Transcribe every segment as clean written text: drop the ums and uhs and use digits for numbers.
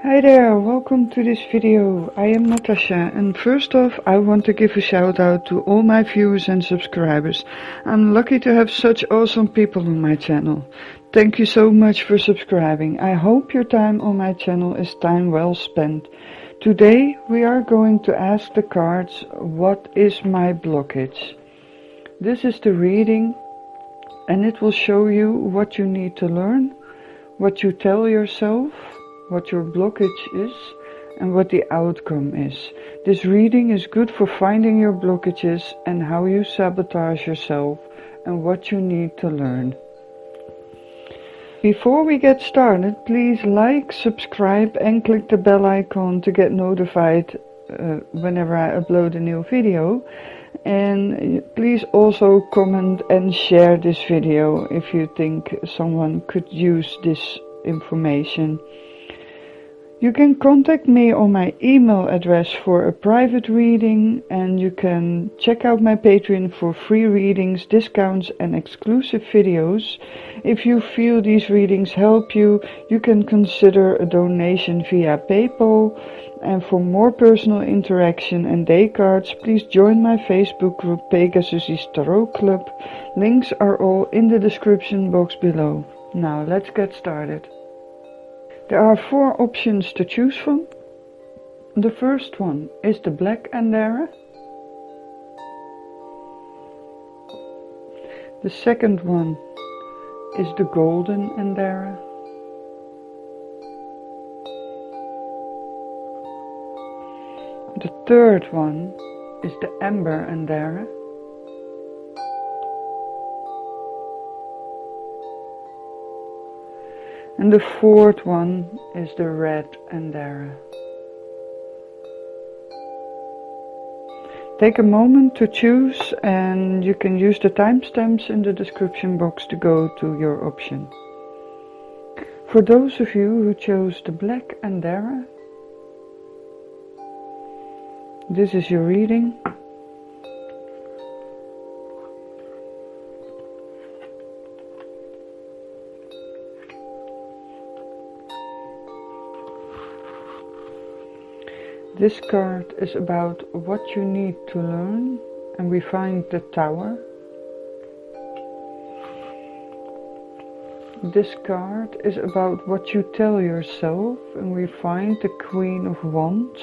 Hi there, welcome to this video. I am Natasha, and first off I want to give a shout out to all my viewers and subscribers. I'm lucky to have such awesome people on my channel. Thank you so much for subscribing. I hope your time on my channel is time well spent. Today we are going to ask the cards, what is my blockage? This is the reading, and it will show you what you need to learn, what you tell yourself, what your blockage is, and what the outcome is. This reading is good for finding your blockages and how you sabotage yourself and what you need to learn. Before we get started, please like, subscribe and click the bell icon to get notified whenever I upload a new video. And please also comment and share this video if you think someone could use this information. You can contact me on my email address for a private reading, and you can check out my Patreon for free readings, discounts and exclusive videos. If you feel these readings help you, you can consider a donation via PayPal. And for more personal interaction and day cards, please join my Facebook group Pegasus' Tarot Club. Links are all in the description box below. Now let's get started. There are 4 options to choose from. The first one is the black andara. The second one is the golden andara. The third one is the amber andara. And the fourth one is the red andara. Take a moment to choose, and you can use the timestamps in the description box to go to your option. For those of you who chose the black andara, this is your reading. This card is about what you need to learn, and we find the Tower. This card is about what you tell yourself, and we find the Queen of Wands.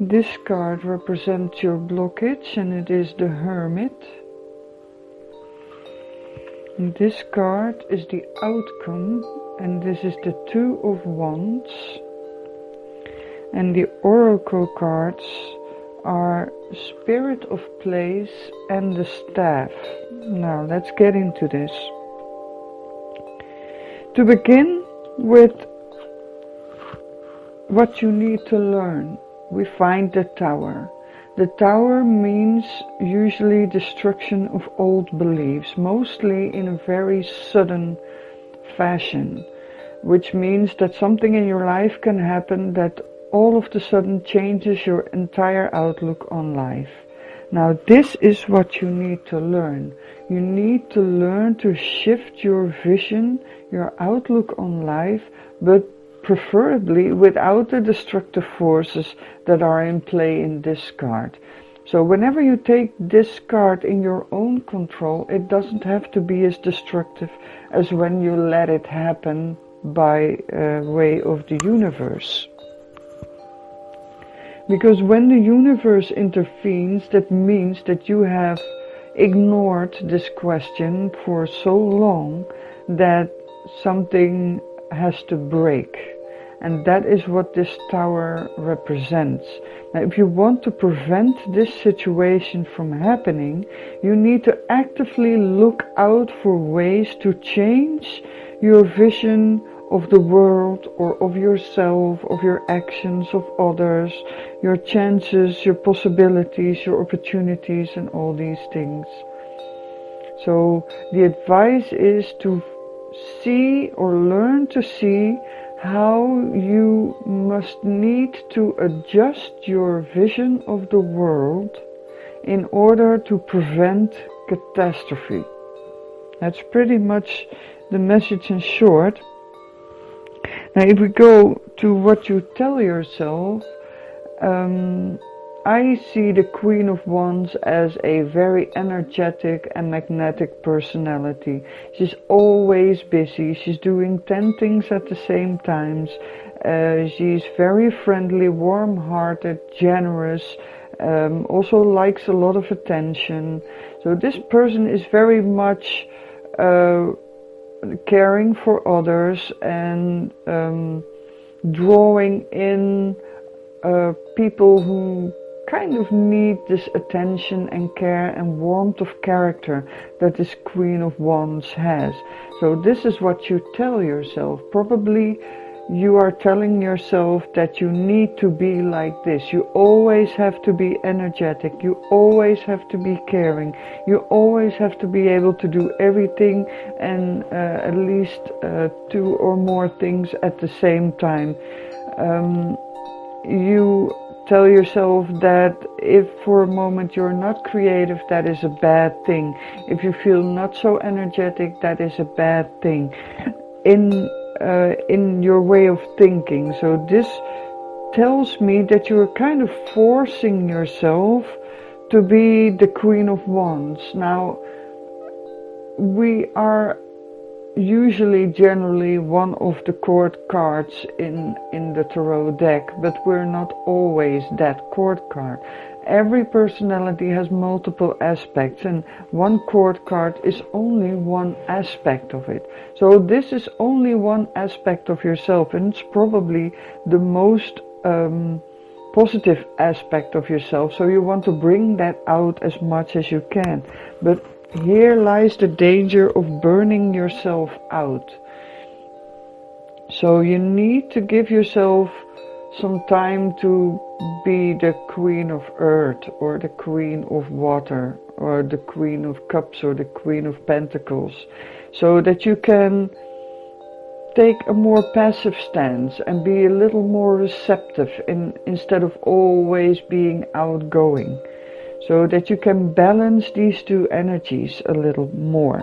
This card represents your blockage, and it is the Hermit. And this card is the outcome, and this is the Two of Wands. And the oracle cards are Spirit of Place and the Staff. Now let's get into this. To begin with what you need to learn, we find the Tower. The Tower means usually destruction of old beliefs, mostly in a very sudden fashion, which means that something in your life can happen that all of a sudden changes your entire outlook on life. Now this is what you need to learn. You need to learn to shift your vision, your outlook on life, but preferably without the destructive forces that are in play in this card. So whenever you take this card in your own control, it doesn't have to be as destructive as when you let it happen by way of the universe. Because when the universe intervenes, that means that you have ignored this question for so long that something has to break. And that is what this Tower represents. Now, if you want to prevent this situation from happening, you need to actively look out for ways to change your vision of the world, or of yourself, of your actions, of others, your chances, your possibilities, your opportunities, and all these things. So the advice is to see or learn to see how you must need to adjust your vision of the world in order to prevent catastrophe. That's pretty much the message in short. Now, if we go to what you tell yourself, I see the Queen of Wands as a very energetic and magnetic personality. She's always busy. She's doing 10 things at the same time. She's very friendly, warm-hearted, generous, also likes a lot of attention. So this person is very much caring for others and drawing in people who kind of need this attention and care and warmth of character that this Queen of Wands has. So this is what you tell yourself. Probably you are telling yourself that you need to be like this. You always have to be energetic. You always have to be caring. You always have to be able to do everything and at least 2 or more things at the same time. You tell yourself that if for a moment you're not creative, that is a bad thing. If you feel not so energetic, that is a bad thing in your way of thinking. So this tells me that you're kind of forcing yourself to be the Queen of Wands. Now, we are usually generally one of the court cards in the tarot deck, but we're not always that court card. Every personality has multiple aspects, and one court card is only one aspect of it. So this is only one aspect of yourself, and it's probably the most positive aspect of yourself. So you want to bring that out as much as you can. But here lies the danger of burning yourself out. So you need to give yourself some time to be the Queen of Earth, or the Queen of Water, or the Queen of Cups, or the Queen of Pentacles, so that you can take a more passive stance and be a little more receptive instead of always being outgoing. So that you can balance these two energies a little more.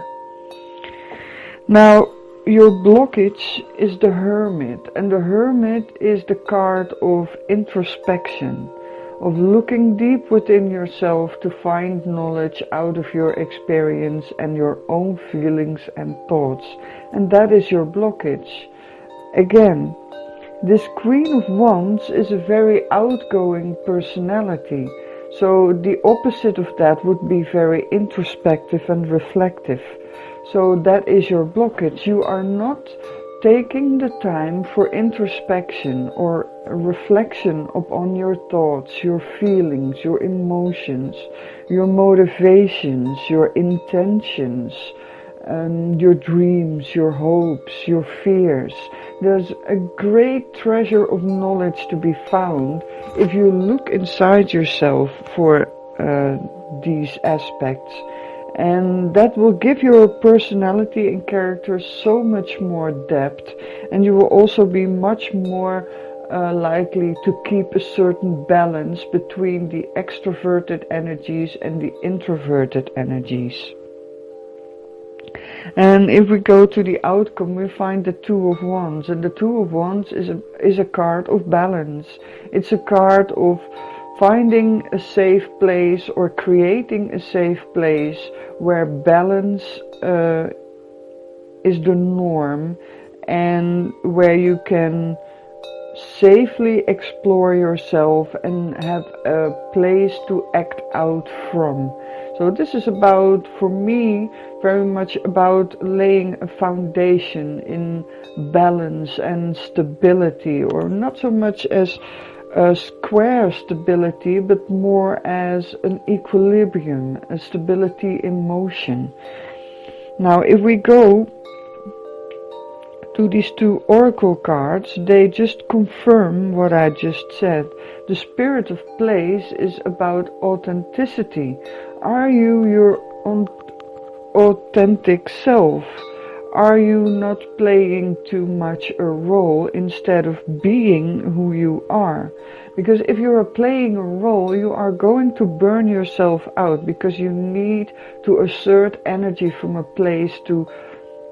Now, your blockage is the Hermit, and the Hermit is the card of introspection, of looking deep within yourself to find knowledge out of your experience and your own feelings and thoughts. And that is your blockage. Again, this Queen of Wands is a very outgoing personality. So the opposite of that would be very introspective and reflective. So that is your blockage. You are not taking the time for introspection or reflection upon your thoughts, your feelings, your emotions, your motivations, your intentions, your dreams, your hopes, your fears. There's a great treasure of knowledge to be found if you look inside yourself for these aspects. And that will give your personality and character so much more depth, and you will also be much more likely to keep a certain balance between the extroverted energies and the introverted energies. And if we go to the outcome, we find the Two of Wands, and the Two of Wands is a card of balance. It's a card of finding a safe place or creating a safe place where balance is the norm, and where you can safely explore yourself and have a place to act out from. So this is about, for me, very much about laying a foundation in balance and stability, or not so much as a square stability, but more as an equilibrium, a stability in motion. Now, if we go to these two oracle cards, they just confirm what I just said. The spirit of place is about authenticity. Are you your own authentic self? Are you not playing too much a role instead of being who you are? Because if you are playing a role, you are going to burn yourself out, because you need to assert energy from a place to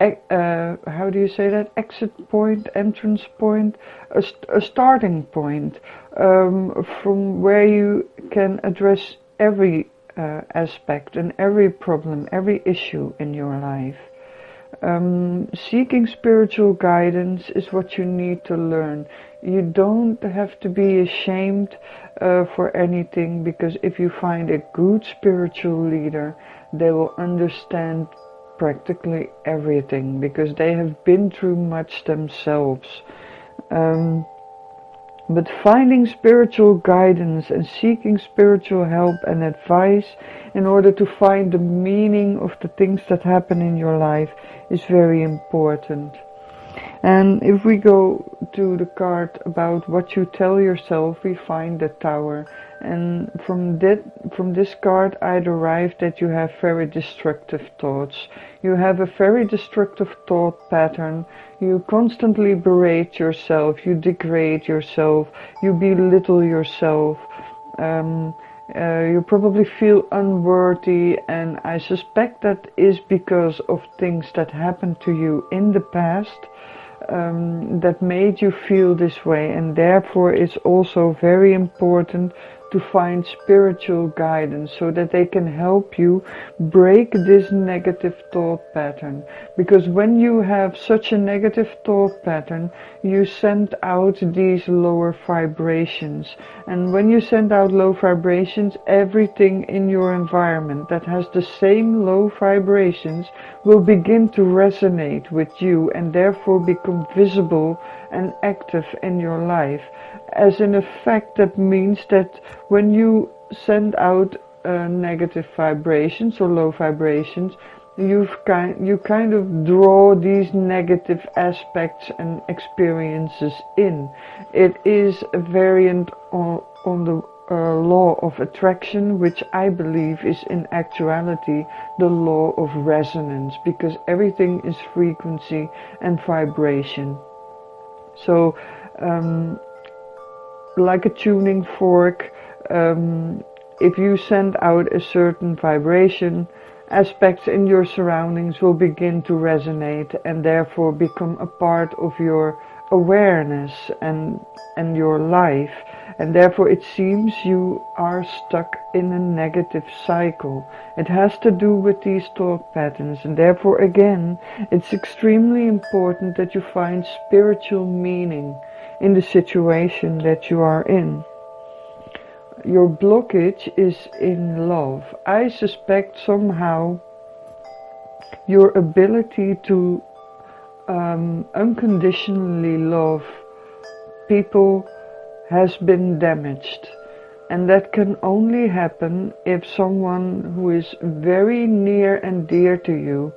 how do you say that? Exit point, entrance point, a starting point from where you can address every aspect and every problem, every issue in your life. Seeking spiritual guidance is what you need to learn. You don't have to be ashamed for anything, because if you find a good spiritual leader, they will understand practically everything, because they have been through much themselves. But finding spiritual guidance and seeking spiritual help and advice in order to find the meaning of the things that happen in your life is very important. And if we go to the card about what you tell yourself, we find the Tower. And from this card I derived that you have very destructive thoughts. You have a very destructive thought pattern. You constantly berate yourself, you degrade yourself, you belittle yourself. You probably feel unworthy, and I suspect that is because of things that happened to you in the past that made you feel this way, and therefore it's also very important to find spiritual guidance so that they can help you break this negative thought pattern. Because when you have such a negative thought pattern, you send out these lower vibrations, and when you send out low vibrations, everything in your environment that has the same low vibrations will begin to resonate with you and therefore become visible and active in your life. As in effect, that means that when you send out negative vibrations or low vibrations, you kind of draw these negative aspects and experiences in. It is a variant on the law of attraction, which I believe is in actuality the law of resonance, because everything is frequency and vibration. So like a tuning fork, if you send out a certain vibration, aspects in your surroundings will begin to resonate and therefore become a part of your awareness and your life, and therefore it seems you are stuck in a negative cycle. It has to do with these thought patterns, and therefore again it's extremely important that you find spiritual meaning in the situation that you are in. Your blockage is in love. I suspect somehow your ability to unconditionally love people has been damaged, and that can only happen if someone who is very near and dear to you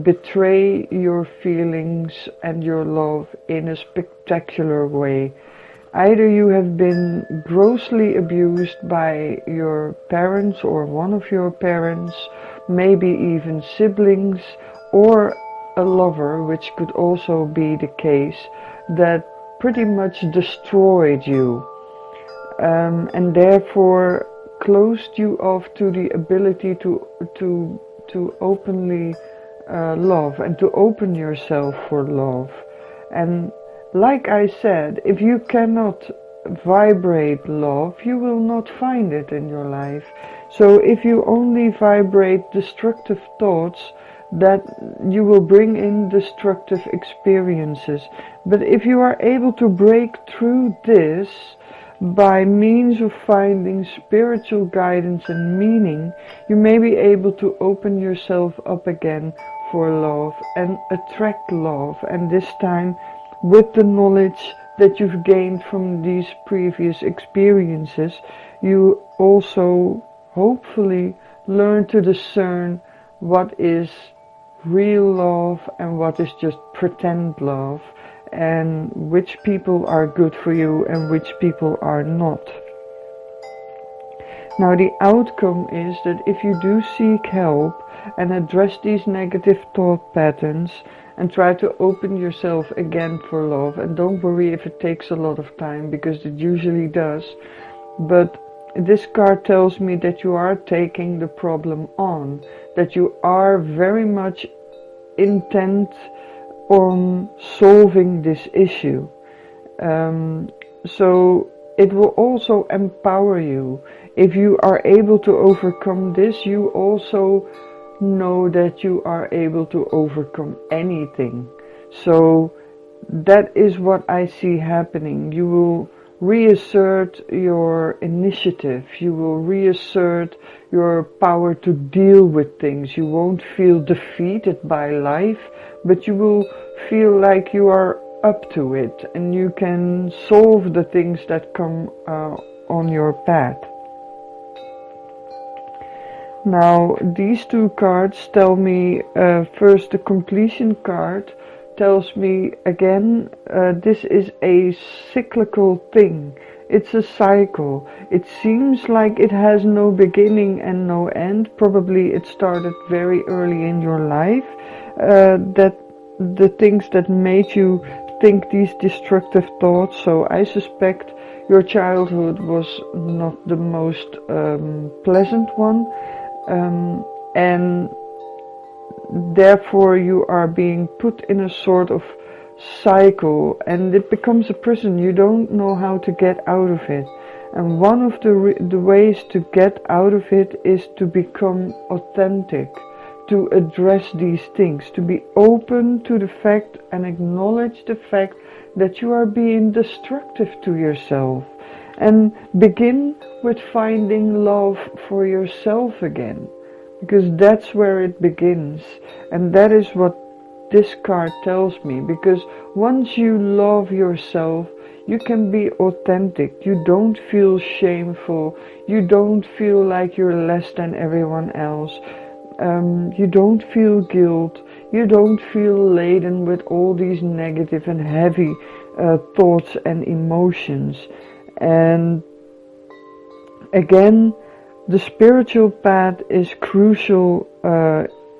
betray your feelings and your love in a spectacular way. Either you have been grossly abused by your parents or one of your parents, maybe even siblings, or a lover, which could also be the case, that pretty much destroyed you and therefore closed you off to the ability to openly love and to open yourself for love. And like I said, if you cannot vibrate love, you will not find it in your life. So if you only vibrate destructive thoughts, that you will bring in destructive experiences. But if you are able to break through this by means of finding spiritual guidance and meaning, you may be able to open yourself up again for love and attract love, and this time with the knowledge that you've gained from these previous experiences, you also hopefully learn to discern what is real love and what is just pretend love, and which people are good for you and which people are not. Now the outcome is that if you do seek help and address these negative thought patterns and try to open yourself again for love, and don't worry if it takes a lot of time, because it usually does, but this card tells me that you are taking the problem on, that you are very much intent on solving this issue. So it will also empower you. If you are able to overcome this, you also know that you are able to overcome anything. So that is what I see happening. You will reassert your initiative. You will reassert your power to deal with things. You won't feel defeated by life, but you will feel like you are up to it and you can solve the things that come on your path. Now, these two cards tell me, first the completion card tells me again, this is a cyclical thing. It's a cycle. It seems like it has no beginning and no end. Probably it started very early in your life, that the things that made you think these destructive thoughts. So I suspect your childhood was not the most pleasant one, and therefore you are being put in a sort of cycle, and it becomes a prison. You don't know how to get out of it, and one of the ways to get out of it is to become authentic, to address these things, to be open to the fact and acknowledge the fact that you are being destructive to yourself, and begin with finding love for yourself again, because that's where it begins. And that is what this card tells me, because once you love yourself, you can be authentic. You don't feel shameful. You don't feel like you're less than everyone else. You don't feel guilt. You don't feel laden with all these negative and heavy thoughts and emotions. And again, the spiritual path is crucial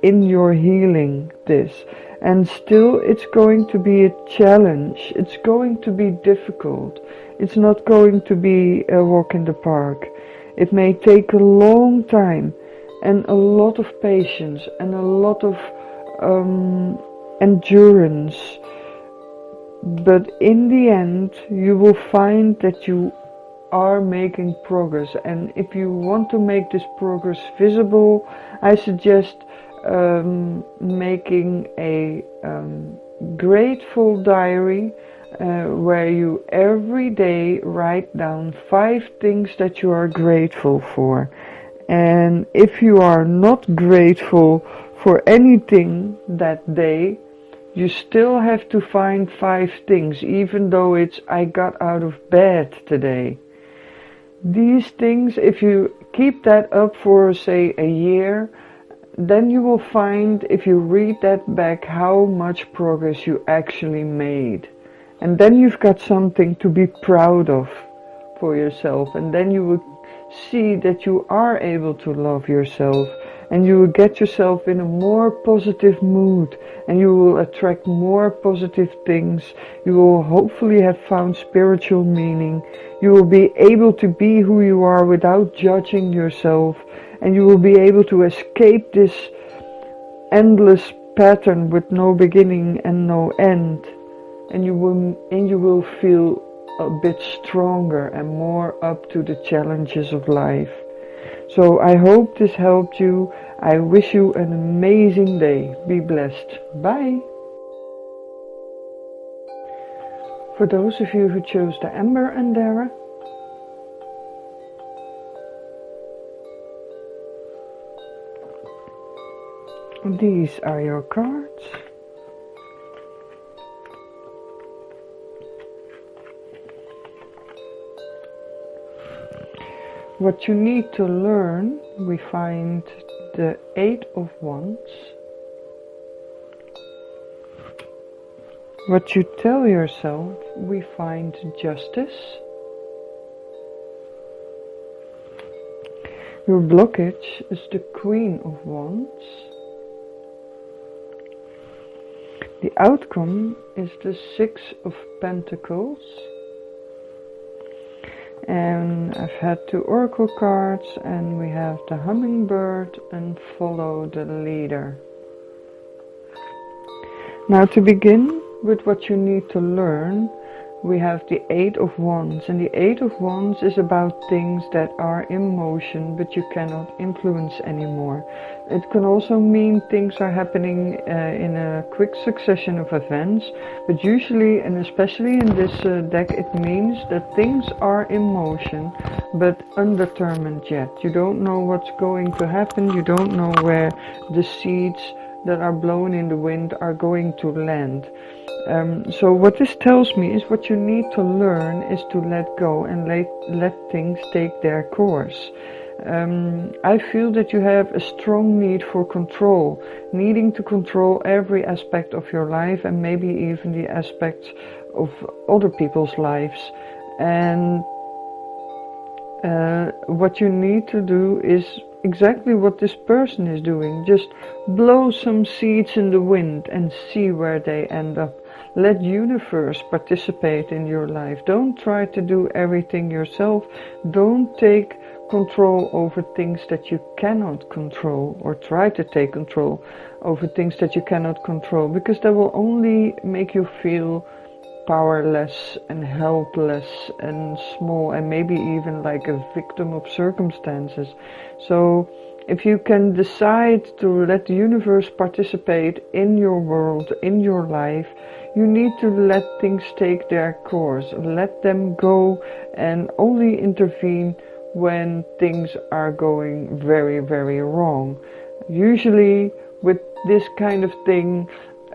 in your healing this. And still it's going to be a challenge. It's going to be difficult. It's not going to be a walk in the park. It may take a long time and a lot of patience and a lot of endurance. But in the end, you will find that you are making progress. And if you want to make this progress visible, I suggest making a grateful diary where you every day write down 5 things that you are grateful for. And if you are not grateful for anything that day, you still have to find 5 things, even though it's I got out of bed today. These things, if you keep that up for, say, a year, then you will find, if you read that back, how much progress you actually made. And then you've got something to be proud of for yourself. And then you will see that you are able to love yourself. And you will get yourself in a more positive mood. And you will attract more positive things. You will hopefully have found spiritual meaning. You will be able to be who you are without judging yourself. And you will be able to escape this endless pattern with no beginning and no end. And you will feel a bit stronger and more up to the challenges of life. So I hope this helped you. I wish you an amazing day. Be blessed. Bye. For those of you who chose the Amber Andara, these are your cards. What you need to learn, we find the 8 of Wands. What you tell yourself, we find justice. Your blockage is the Queen of Wands. The outcome is the 6 of Pentacles. And I've had 2 oracle cards, and we have the hummingbird and follow the leader. Now, to begin with what you need to learn, we have the Eight of Wands, and the Eight of Wands is about things that are in motion but you cannot influence anymore. It can also mean things are happening in a quick succession of events, but usually and especially in this deck it means that things are in motion but undetermined yet. You don't know what's going to happen, you don't know where the seeds that are blown in the wind are going to land. So what this tells me is what you need to learn is to let go and let things take their course. I feel that you have a strong need for control, needing to control every aspect of your life and maybe even the aspects of other people's lives. And what you need to do is exactly what this person is doing. Just blow some seeds in the wind and see where they end up. Let universe participate in your life. Don't try to do everything yourself. Don't take control over things that you cannot control, or try to take control over things that you cannot control, because that will only make you feel powerless and helpless and small and maybe even like a victim of circumstances. So if you can decide to let the universe participate in your world, in your life, you need to let things take their course. Let them go and only intervene when things are going very, very wrong. Usually with this kind of thing,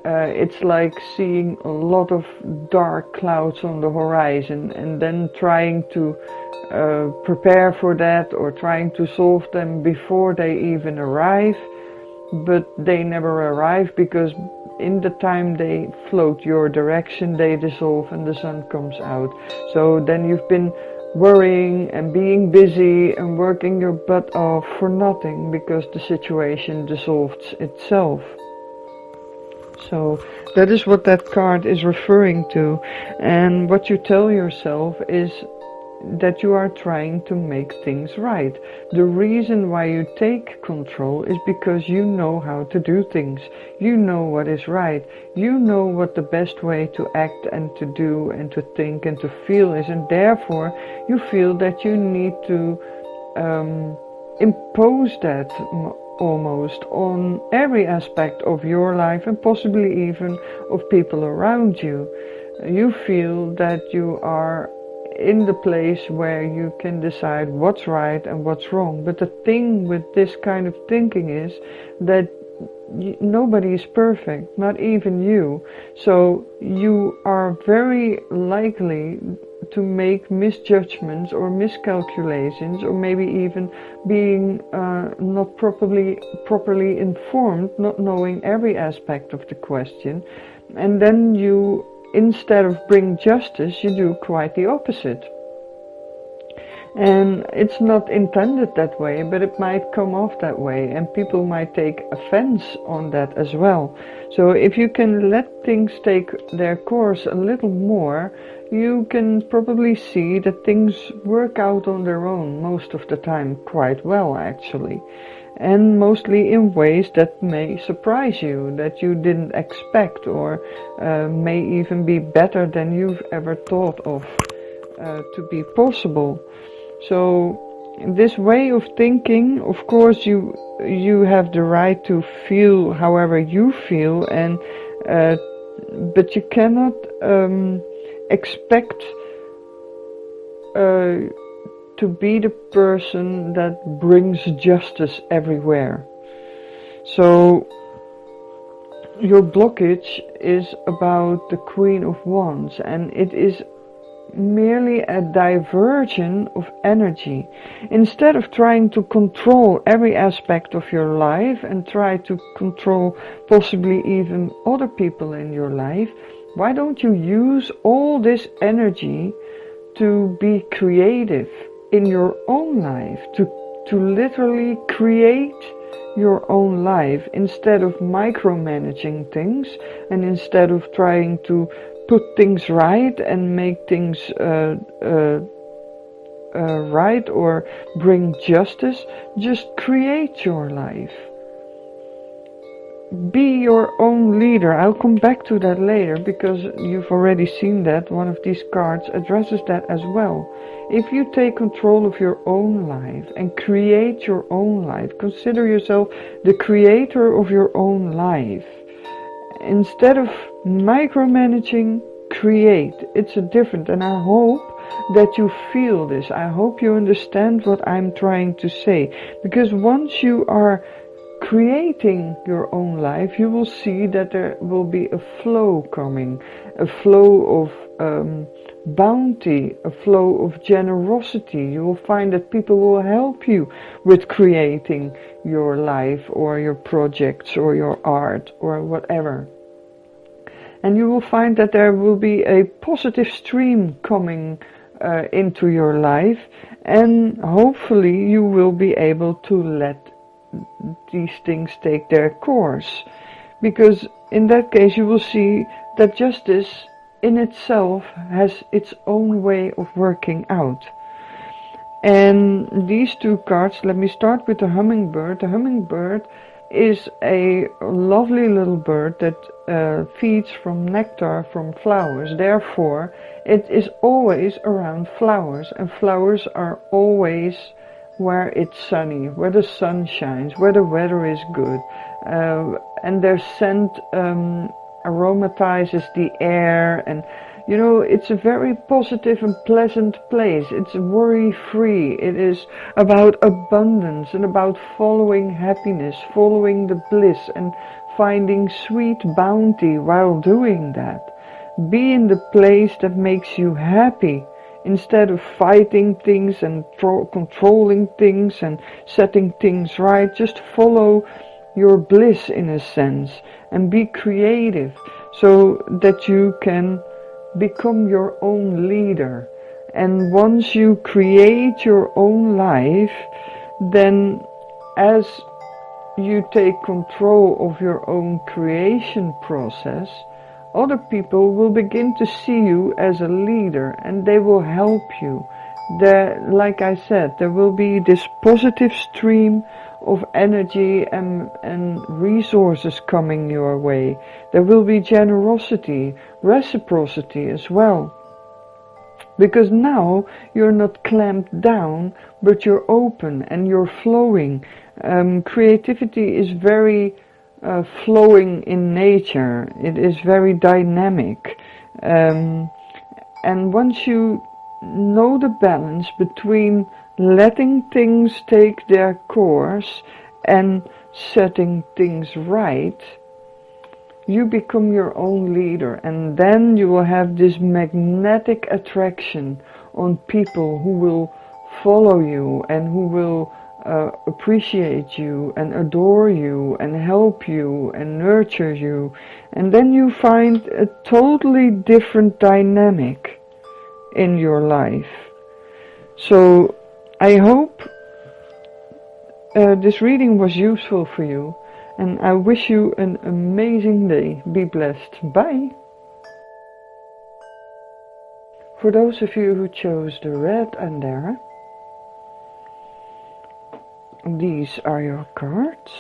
it's like seeing a lot of dark clouds on the horizon and then trying to prepare for that or trying to solve them before they even arrive, but they never arrive because in the time they float your direction, they dissolve and the sun comes out. So then you've been worrying and being busy and working your butt off for nothing because the situation dissolves itself. So that is what that card is referring to, and what you tell yourself is that you are trying to make things right. The reason why you take control is because you know how to do things. You know what is right. You know what the best way to act and to do and to think and to feel is, and therefore you feel that you need to impose that almost on every aspect of your life and possibly even of people around you. You feel that you are in the place where you can decide what's right and what's wrong. But the thing with this kind of thinking is that nobody is perfect, not even you. So you are very likely to make misjudgments or miscalculations, or maybe even being not properly informed, not knowing every aspect of the question. And then you, instead of bring justice, you do quite the opposite. And it's not intended that way, but it might come off that way, and people might take offense on that as well. So if you can let things take their course a little more, you can probably see that things work out on their own most of the time quite well, actually. And mostly in ways that may surprise you, that you didn't expect, or may even be better than you've ever thought of to be possible. So this way of thinking, of course, you have the right to feel however you feel, and but you cannot expect to be the person that brings justice everywhere. So your blockage is about the Queen of Wands, and it is merely a diversion of energy. Instead of trying to control every aspect of your life and try to control possibly even other people in your life, why don't you use all this energy to be creative in your own life, to literally create your own life, instead of micromanaging things and instead of trying to put things right and make things right or bring justice. Just create your life. be your own leader. I'll come back to that later because you've already seen that. One of these cards addresses that as well. If you take control of your own life and create your own life, consider yourself the creator of your own life. Instead of micromanaging, create. It's a different, and I hope that you feel this. I hope you understand what I'm trying to say. Because once you are creating your own life, you will see that there will be a flow coming, a flow of bounty, a flow of generosity. You will find that people will help you with creating your life or your projects or your art or whatever. And you will find that there will be a positive stream coming into your life, and hopefully you will be able to let these things take their course, because in that case you will see that justice in itself has its own way of working out. And these two cards, let me start with the hummingbird. The hummingbird is a lovely little bird that feeds from nectar from flowers. Therefore, it is always around flowers, and flowers are always where it's sunny, where the sun shines, where the weather is good, and their scent aromatizes the air, and you know, it's a very positive and pleasant place. It's worry-free. It is about abundance and about following happiness, following the bliss, and finding sweet bounty while doing that. Be in the place that makes you happy, instead of fighting things and controlling things and setting things right. Just follow your bliss in a sense and be creative so that you can become your own leader. And once you create your own life, then as you take control of your own creation process, other people will begin to see you as a leader, and they will help you. Like I said, there will be this positive stream of energy and resources coming your way. There will be generosity, reciprocity as well. Because now you're not clamped down, but you're open and you're flowing. Creativity is very flowing in nature. It is very dynamic. And once you know the balance between letting things take their course and setting things right, you become your own leader, and then you will have this magnetic attraction on people who will follow you and who will appreciate you and adore you and help you and nurture you. And then you find a totally different dynamic in your life. So I hope this reading was useful for you, and I wish you an amazing day. Be blessed. Bye. For those of you who chose the red andara, these are your cards.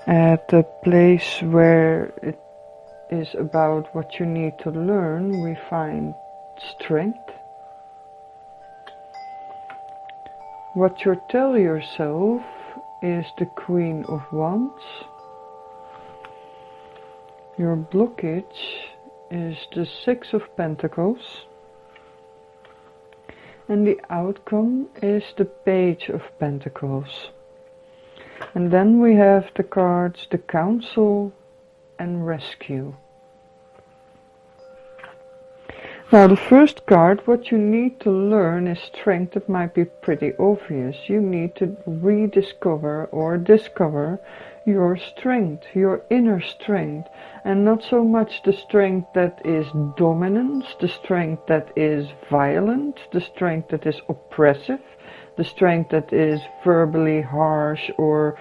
At the place where it is about what you need to learn, we find strength. What you tell yourself is the Queen of Wands. Your blockage is the Six of Pentacles. And the outcome is the Page of Pentacles. And then we have the cards, the Council and Rescue. Now the first card, what you need to learn is strength. That might be pretty obvious. You need to rediscover or discover your strength, your inner strength, and not so much the strength that is dominance, the strength that is violent, the strength that is oppressive, the strength that is verbally harsh or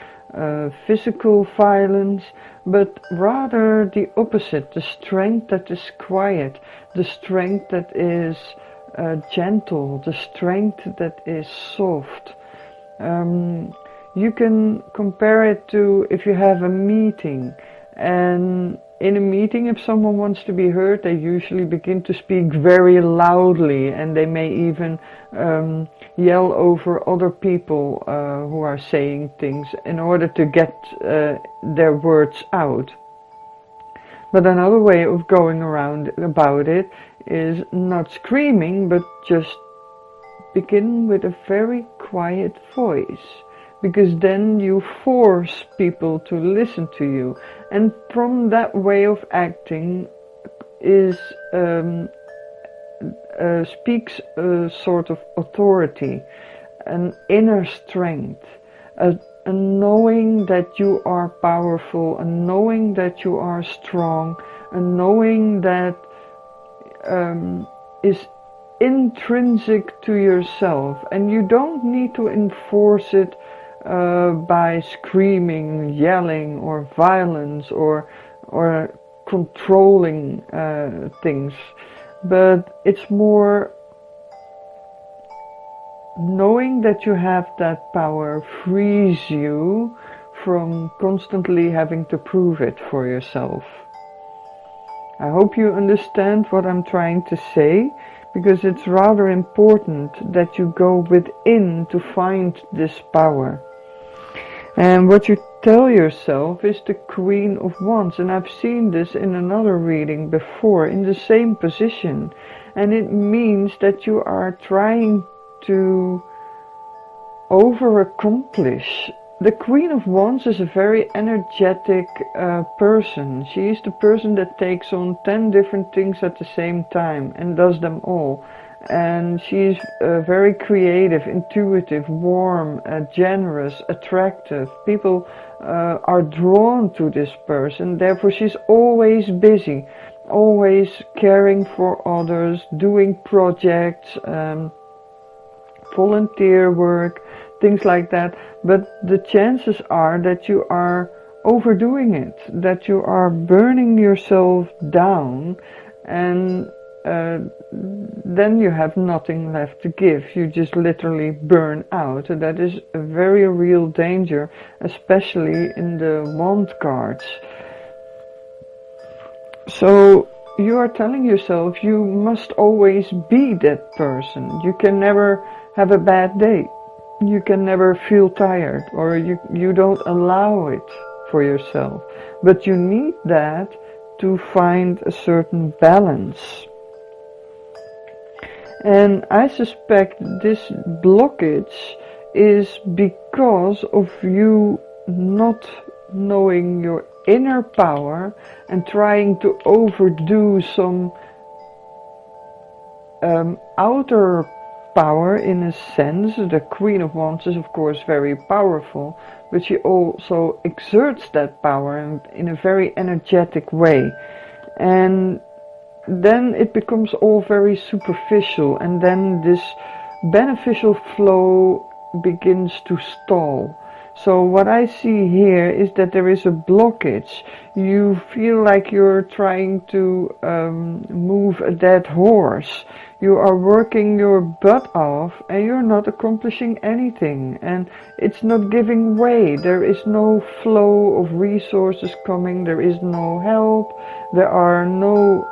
physical violence, but rather the opposite, the strength that is quiet, the strength that is gentle, the strength that is soft, You can compare it to if you have a meeting, and in a meeting, if someone wants to be heard, they usually begin to speak very loudly, and they may even yell over other people who are saying things in order to get their words out. But another way of going around about it is not screaming, but just begin with a very quiet voice, because then you force people to listen to you, and from that way of acting is speaks a sort of authority, an inner strength, a knowing that you are powerful, a knowing that you are strong, a knowing that is intrinsic to yourself, and you don't need to enforce it by screaming, yelling, or violence, or controlling things, but it's more knowing that you have that power frees you from constantly having to prove it for yourself. I hope you understand what I'm trying to say, because it's rather important that you go within to find this power. And what you tell yourself is the Queen of Wands, and I've seen this in another reading before in the same position, and it means that you are trying to over-accomplish. The Queen of Wands is a very energetic person. She is the person that takes on 10 different things at the same time and does them all. And she is very creative, intuitive, warm, generous, attractive. People are drawn to this person. Therefore, she's always busy, always caring for others, doing projects, volunteer work, things like that. But the chances are that you are overdoing it, that you are burning yourself down, and then you have nothing left to give. You just literally burn out. And that is a very real danger, especially in the wand cards. So you are telling yourself you must always be that person. You can never have a bad day. You can never feel tired, or you don't allow it for yourself. But you need that to find a certain balance. And I suspect this blockage is because of you not knowing your inner power and trying to overdo some outer power in a sense. The Queen of Wands is of course very powerful, but she also exerts that power in a very energetic way. And then it becomes all very superficial, and then this beneficial flow begins to stall. So what I see here is that there is a blockage. You feel like you're trying to move a dead horse. You are working your butt off and you're not accomplishing anything, and it's not giving way. There is no flow of resources coming. There is no help. There are no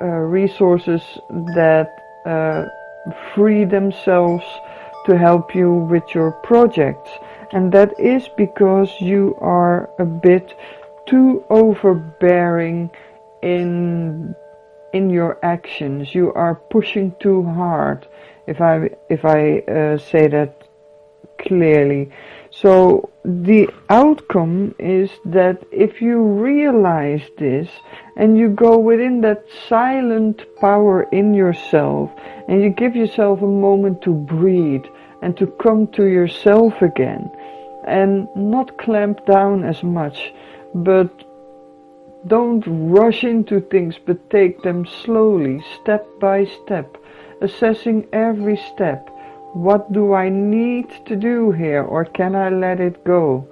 resources that free themselves to help you with your projects. And that is because you are a bit too overbearing in your actions. You are pushing too hard, if I say that clearly. So the outcome is that if you realize this and you go within that silent power in yourself and you give yourself a moment to breathe and to come to yourself again and not clamp down as much, but don't rush into things, but take them slowly, step by step, assessing every step. What do I need to do here, or can I let it go?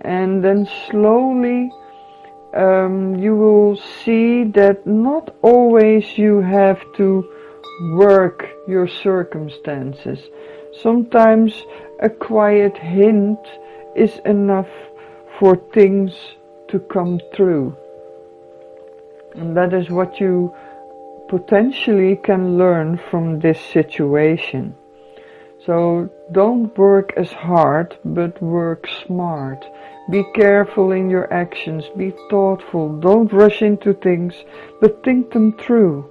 And then slowly you will see that not always you have to work your circumstances. Sometimes a quiet hint is enough for things to come through. And that is what you potentially can learn from this situation. So don't work as hard, but work smart. Be careful in your actions, be thoughtful, don't rush into things, but think them through.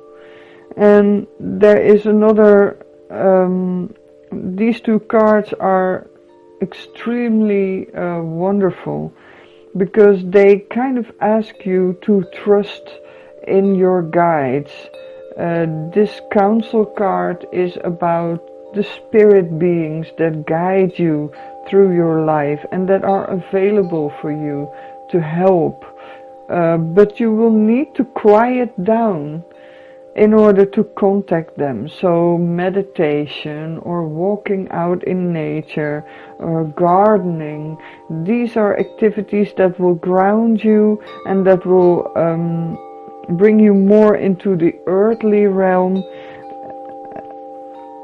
And there is another, these two cards are extremely wonderful, because they kind of ask you to trust in your guides. This council card is about the spirit beings that guide you through your life and that are available for you to help. But you will need to quiet down in order to contact them. So meditation or walking out in nature or gardening, these are activities that will ground you and that will bring you more into the earthly realm,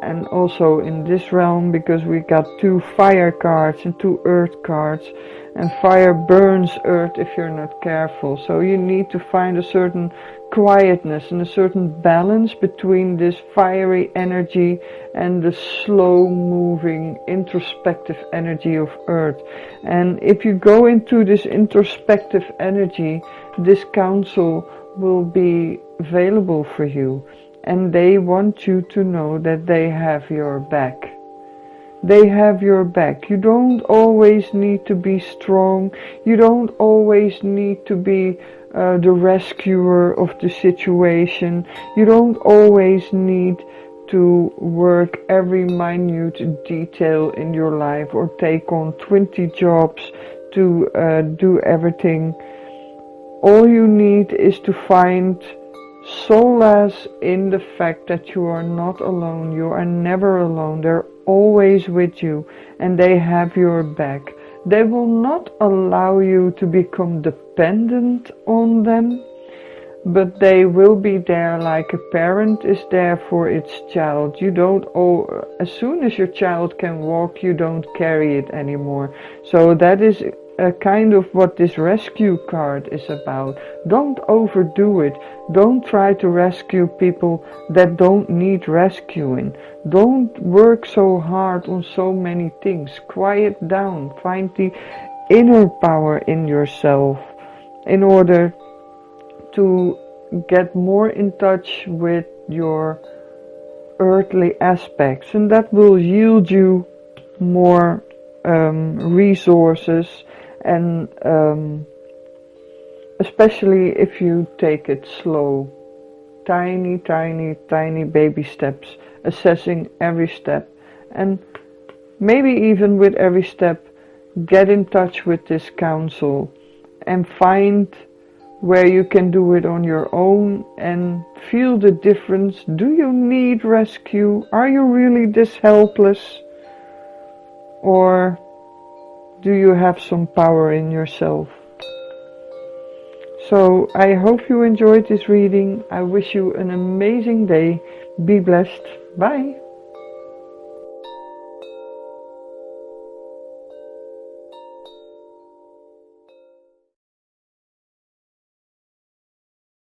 and also in this realm, because we got 2 fire cards and 2 earth cards, and fire burns earth if you're not careful. So you need to find a certain quietness and a certain balance between this fiery energy and the slow moving introspective energy of earth. And if you go into this introspective energy, this council will be available for you, and they want you to know that they have your back. They have your back. You don't always need to be strong. You don't always need to be the rescuer of the situation. You don't always need to work every minute detail in your life or take on 20 jobs to do everything. All you need is to find solace in the fact that you are not alone. You are never alone. They're always with you, and they have your back. They will not allow you to become dependent on them, but they will be there like a parent is there for its child. You don't, as soon as your child can walk, you don't carry it anymore. So that is a kind of what this rescue card is about. Don't overdo it. Don't try to rescue people that don't need rescuing. Don't work so hard on so many things. Quiet down. Find the inner power in yourself in order to get more in touch with your earthly aspects, and that will yield you more resources, and especially if you take it slow. Tiny, tiny, tiny baby steps, assessing every step, and maybe even with every step, get in touch with this council and find where you can do it on your own and feel the difference. Do you need rescue? Are you really this helpless? Or do you have some power in yourself? So I hope you enjoyed this reading. I wish you an amazing day. Be blessed. Bye.